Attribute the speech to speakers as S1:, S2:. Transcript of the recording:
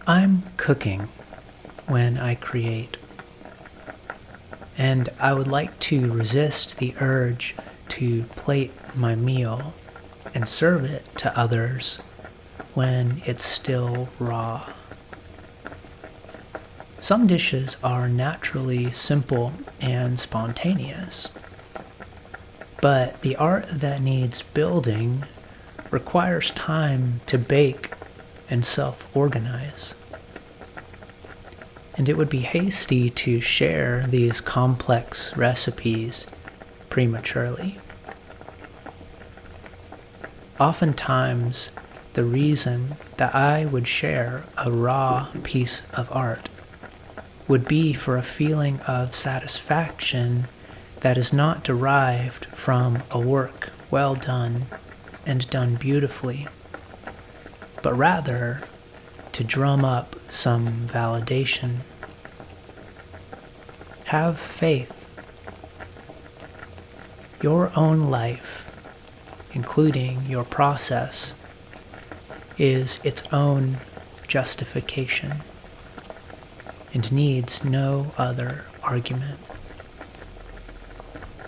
S1: I'm cooking when I create, and I would like to resist the urge to plate my meal and serve it to others when it's still raw. Some dishes are naturally simple and spontaneous, but the art that needs building requires time to bake and self-organize. And it would be hasty to share these complex recipes prematurely. Oftentimes, the reason that I would share a raw piece of art would be for a feeling of satisfaction that is not derived from a work well done and done beautifully, but rather to drum up some validation. Have faith. Your own life, including your process, is its own justification and needs no other argument.